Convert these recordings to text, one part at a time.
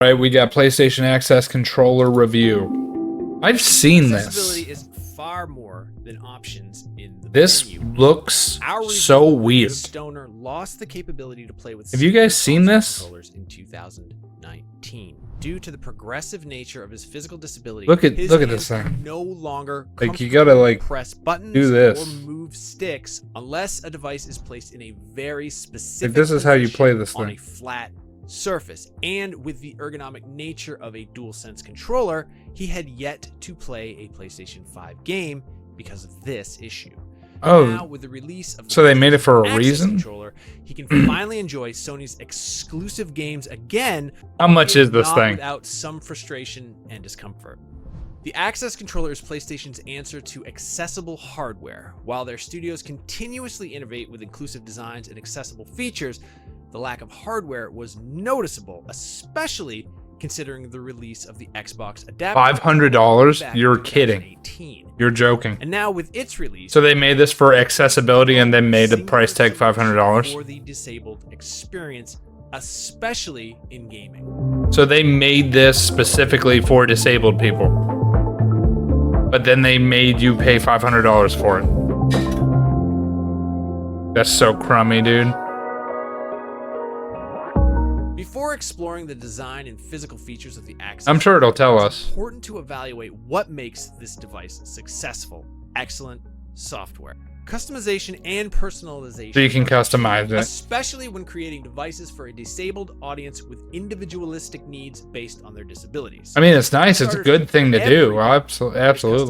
Right, we got PlayStation Access controller review. I've seen this. Accessibility is far more than options in the This menu. looks so weird. Stoner lost the capability to play with Have you guys seen this? controllers in 2019 due to the progressive nature of his physical disability. Look at his this hands thing. no longer Like, you gotta like press buttons do this. or move sticks unless a device is placed in a very specific Like, this is how you play this on thing. a flat surface. And with the ergonomic nature of a DualSense controller, he had yet to play a PlayStation 5 game because of this issue. Oh, now, with the release of the so they made it for a Access reason? controller, he can finally enjoy Sony's exclusive games again. How much is this not thing? Without some frustration and discomfort. The Access controller is PlayStation's answer to accessible hardware. While their studios continuously innovate with inclusive designs and accessible features, the lack of hardware was noticeable, especially considering the release of the Xbox adapter. $500? back You're in kidding. 2018. You're joking. And now with its release, So they made this for accessibility and then made the price tag $500? for the disabled experience, especially in gaming. So they made this specifically for disabled people. But then they made you pay $500 for it. That's so crummy, dude. Before exploring the design and physical features of the Access, I'm sure it'll tell it's us. important to evaluate what makes this device successful. Excellent software, customization, and personalization. So you can customize it. Especially when creating devices for a disabled audience with individualistic needs based on their disabilities. I mean, it's nice. It's a good thing to do. Well, absolutely.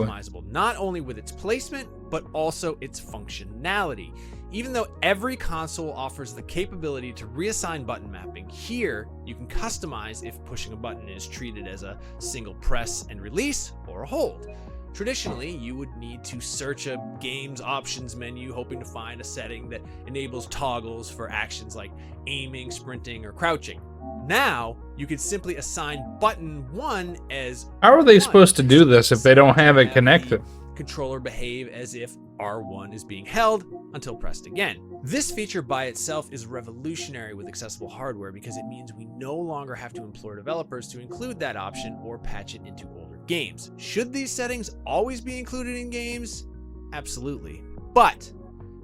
Customizable, not only with its placement, but also its functionality. Even though every console offers the capability to reassign button mapping, here you can customize if pushing a button is treated as a single press and release or a hold. Traditionally, you would need to search a game's options menu hoping to find a setting that enables toggles for actions like aiming, sprinting, or crouching. Now, you could simply assign button 1 as How are they 1, supposed to do this if they don't have it connected? the controller behave as if R1 is being held until pressed again. This feature by itself is revolutionary with accessible hardware because it means we no longer have to implore developers to include that option or patch it into older games. Should these settings always be included in games? Absolutely. But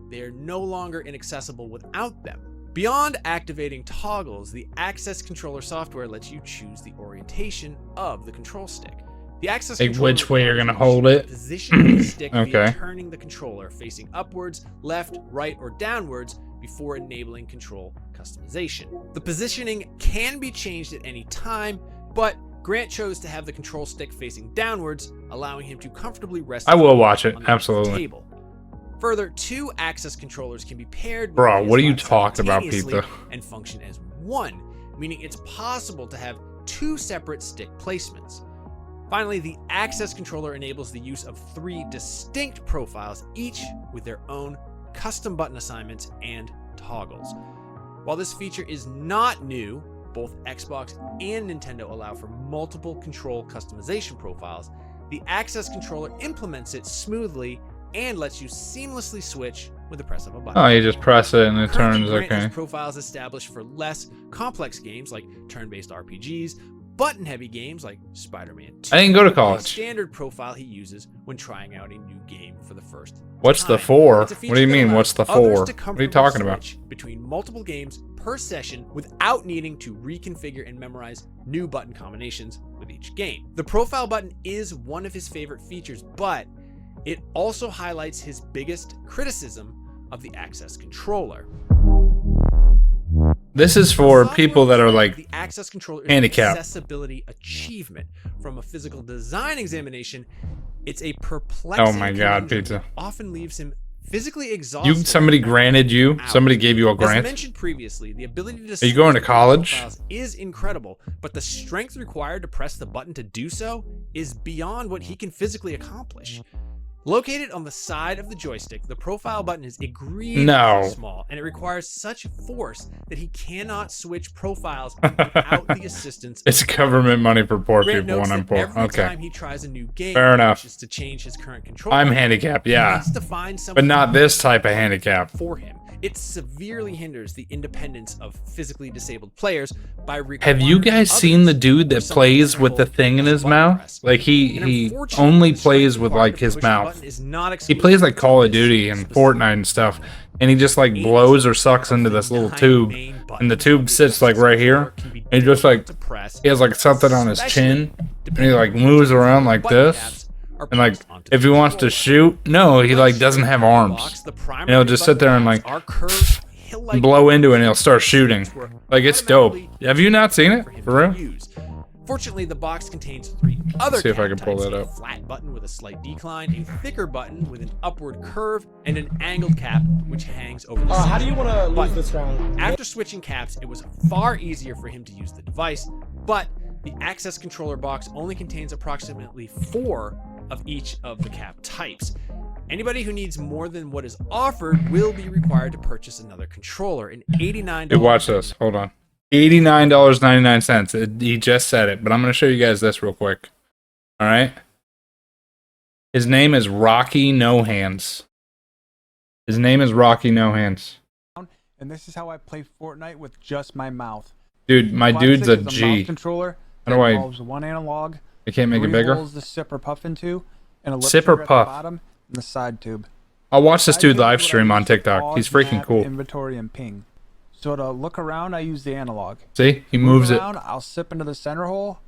they are no longer inaccessible without them. Beyond activating toggles, the Access controller software lets you choose the orientation of the control stick. The Access Like controller which way you're gonna requires you hold to it? Position the stick Okay. via turning the controller facing upwards, left, right, or downwards before enabling control customization. The positioning can be changed at any time, but Grant chose to have the control stick facing downwards, allowing him to comfortably rest. I will watch it, on the absolutely. table. Further, 2 Access controllers can be paired with Bro, what are you PS5 talking about, simultaneously pizza? and function as one, meaning it's possible to have 2 separate stick placements. Finally, the Access controller enables the use of 3 distinct profiles, each with their own custom button assignments and toggles. While this feature is not new, both Xbox and Nintendo allow for multiple control customization profiles. The Access controller implements it smoothly and lets you seamlessly switch with the press of a button. Oh, you just press it and it Currently, turns, Grant has okay. profiles established for less complex games like turn-based RPGs, button-heavy games like Spider-Man 2. I didn't go to and a college. standard profile he uses when trying out a new game for the first What's the time. 4? It's a What feature do you that mean, allows what's the others 4? to What are you comfortably talking about? switch between multiple games per session without needing to reconfigure and memorize new button combinations with each game. The profile button is one of his favorite features, but it also highlights his biggest criticism of the Access controller. This is for people that are like the Access controller is handicapped. an accessibility achievement. From a physical design examination, it's a perplexing Oh my God, conundrum pizza. that often leaves him physically exhausted. Somebody granted you? Somebody gave you a As grant? mentioned previously, the ability to Are you going to switch college? profiles is incredible, but the strength required to press the button to do so is beyond what he can physically accomplish. Located on the side of the joystick, the profile button is egregiously small, and it requires such force that he cannot switch profiles without the assistance. It's government money for poor Grant people notes when I'm that poor. every Okay. time he tries a new game, Fair enough. to change his current control. I'm handicapped, he yeah. needs to find But something not this type of handicap. for him. it severely hinders the independence of physically disabled players by Have you guys seen the dude that plays with the thing in his mouth? Like he only plays with like his mouth. He plays like Call of Duty and Fortnite and stuff, and he just like blows or sucks into this little tube, and the tube sits like right here, and he just like he has like something on his chin, and he like moves around like this, and like if he wants to shoot, no, he like doesn't have arms, and he'll just sit there and like blow into it, and he'll start shooting. Like, it's dope. Have you not seen it for real? Fortunately, the box contains 3 other See if I can cap pull types: that a up. flat button with a slight decline, a thicker button with an upward curve, and an angled cap which hangs over the How do you want to lose button. this round? After switching caps, it was far easier for him to use the device, but the Access controller box only contains approximately 4 of each of the cap types. Anybody who needs more than what is offered will be required to purchase another controller. An $89. Dude, watch this. Hold on. $89.99. He just said it, but I'm going to show you guys this real quick. All right. His name is Rockynohands. His name is Rockynohands. And this is how I play Fortnite with just my mouth. Dude, my dude's a Mouse G. controller. How do I? Involves one analog. I can't make it 3 bigger. holes to sip or puff into, and a lip Sip or trigger at puff? the bottom, and the side tube. I'll watch this Side dude tube is live what I stream on use to TikTok. pause, He's freaking map, cool. Inventory and ping. So to look around, I use the analog. See? He moves it. Around, I'll sip into the center hole,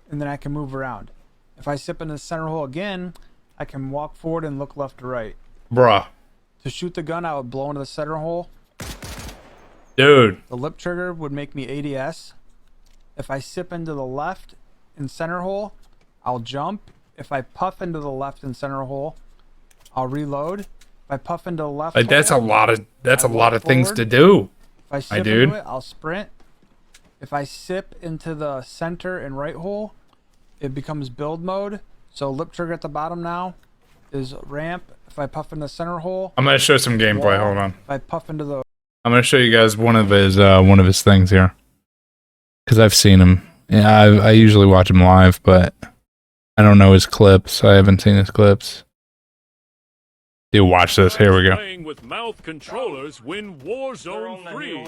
and then I can move around. If I sip into the center hole again, I can walk forward and look left to right. Bruh. To shoot the gun, I would blow into the center hole. Dude. The lip trigger would make me ADS. If I sip into the left and center hole, I'll jump. If I puff into the left and center hole, I'll reload. If I puff into the left Like, that's a hole, lot of I walk things forward. to do. If I sip dude. into it, I'll sprint. If I sip into the center and right hole, it becomes build mode. So lip trigger at the bottom now is ramp. If I puff in the center hole, I'm going to show some gameplay. Hold on. if I puff into the I'm going to show you guys one of his things here. Because I've seen him. Yeah, I usually watch him live, but I don't know his clips. I haven't seen his clips. Dude, watch this. Here we go. Playing with mouth controllers win Warzone 3.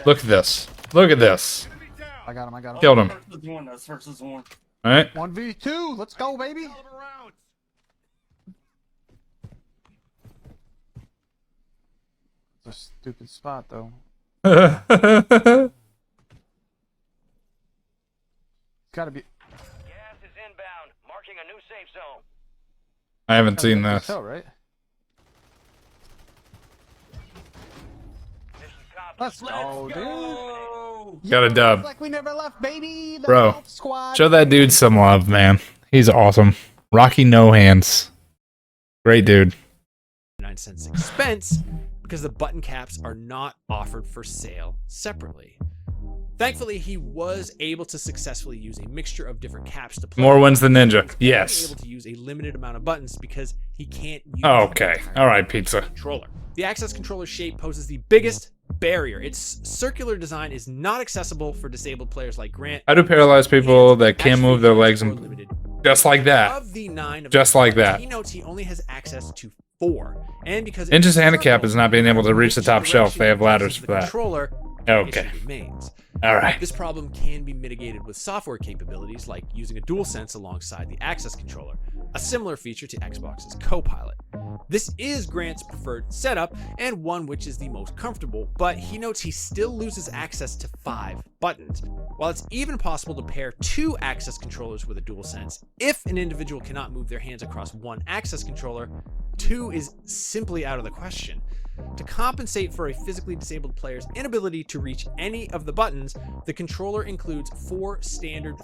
Look at this. Look at this. I got him. Killed him. Versus one. All right. 1v2. Let's go, baby. It's a stupid spot, though. Gotta be. Gas is inbound, marking a new safe zone. I haven't seen this. Hotel, right? Mission accomplished. Let's go, dude. Got a dub. Like we never left, baby. The Bro, Golf Squad. show that dude some love, man. He's awesome. Rockynohands. Great dude. 9 cents expense because the button caps are not offered for sale separately. Thankfully, he was able to successfully use a mixture of different caps to play. More wins than Ninja. He was Yes. able to use a limited amount of buttons because he can't use Okay. All right, pizza. controller. The Access controller shape poses the biggest barrier. Its circular design is not accessible for disabled players like Grant. How do paralyzed people that can't Actually, move their legs or and limited. just like that? Of the 9 of Just the like that. He notes he only has access to 4, and because Ninja's handicap is not being able to reach the top shelf. They have ladders for that. Controller, Okay. issue remains. All right. This problem can be mitigated with software capabilities like using a DualSense alongside the Access controller, a similar feature to Xbox's Copilot. This is Grant's preferred setup and one which is the most comfortable, but he notes he still loses access to 5 buttons. While it's even possible to pair 2 Access controllers with a DualSense, if an individual cannot move their hands across one Access controller, 2 is simply out of the question. To compensate for a physically disabled player's inability to reach any of the buttons, the controller includes 4 standard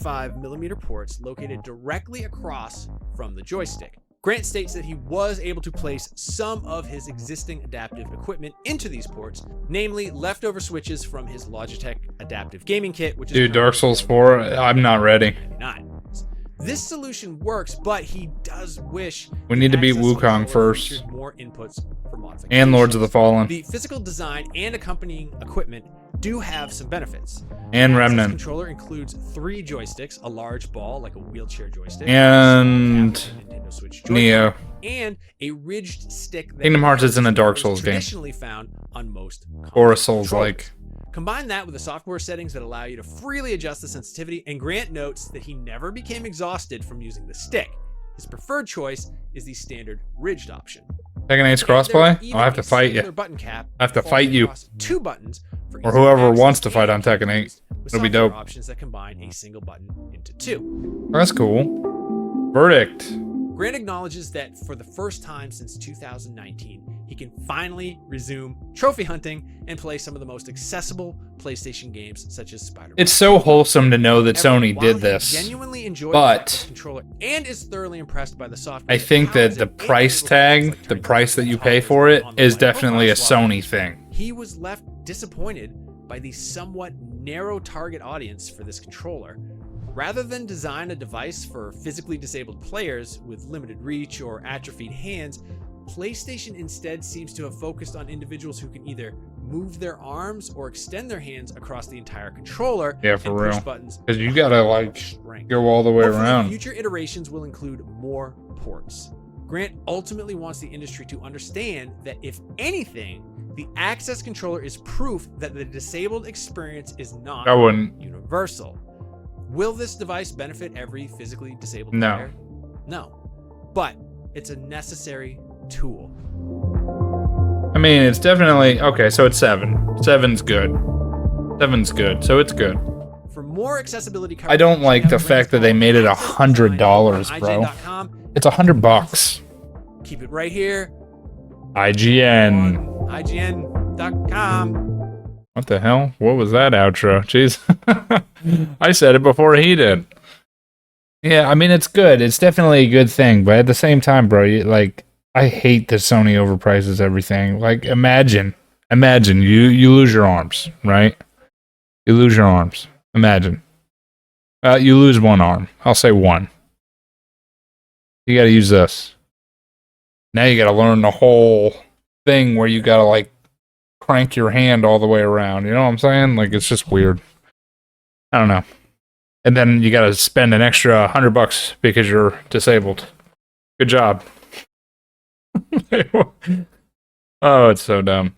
3.5mm ports located directly across from the joystick. Grant states that he was able to place some of his existing adaptive equipment into these ports, namely leftover switches from his Logitech adaptive gaming kit, which is Dude, Dark Souls 4, I'm not ready. $99. This solution works, but he does wish We need to beat Access Wukong controller first. featured more inputs for modification. And Lords of the Fallen. The physical design and accompanying equipment do have some benefits. And The Access Remnant. controller includes 3 joysticks, a large ball like a wheelchair joystick, And a small tab like a Nintendo Switch Joy-Con, Neo. and a ridged stick that Kingdom Hearts isn't a Dark is Souls game. traditionally found on most Or a console Souls-like. controllers. Combine that with the software settings that allow you to freely adjust the sensitivity, and Grant notes that he never became exhausted from using the stick. His preferred choice is the standard ridged option. Tekken 8's And there's crossplay? even I'll have to a fight singular you. button cap I have to falling fight you. across 2 buttons for Or easy whoever access wants to fight and on Tekken 8. used with It'll be software dope. options that combine a single button into 2. That's cool. Verdict. Grant acknowledges that for the first time since 2019, he can finally resume trophy hunting and play some of the most accessible PlayStation games, such as Spider-Man. It's so wholesome to know that However, Sony while did he this. genuinely enjoys but the controller and is thoroughly impressed by the software. I think that the price tag, the price that you pay for it, is definitely a Sony thing. He was left disappointed by the somewhat narrow target audience for this controller. Rather than design a device for physically disabled players with limited reach or atrophied hands, PlayStation instead seems to have focused on individuals who can either move their arms or extend their hands across the entire controller. Yeah, for and push real. buttons Because you gotta, like, strength. go all the way Hopefully, around. future iterations will include more ports. Grant ultimately wants the industry to understand that if anything, the Access controller is proof that the disabled experience is not I wouldn't. universal. Will this device benefit every physically disabled No. player? No. But it's a necessary tool. I mean, it's definitely... Okay, so it's 7. 7's good. 7's good, so it's good. For more accessibility coverage, I don't like check the out fact that they Grant's made it Access $100, Design bro. on IGN.com. It's $100. Keep it right here IGN. on IGN.com. What the hell? What was that outro? Jeez. I said it before he did. Yeah, I mean, it's good. It's definitely a good thing. But at the same time, bro, I hate that Sony overprices everything. Like, imagine you lose your arms, right? You lose your arms. Imagine. You lose one arm. I'll say one. You got to use this. Now you got to learn the whole thing where you got to, like, crank your hand all the way around. You know what I'm saying? Like, it's just weird. I don't know. And then you got to spend an extra $100 because you're disabled. Good job. Oh, it's so dumb.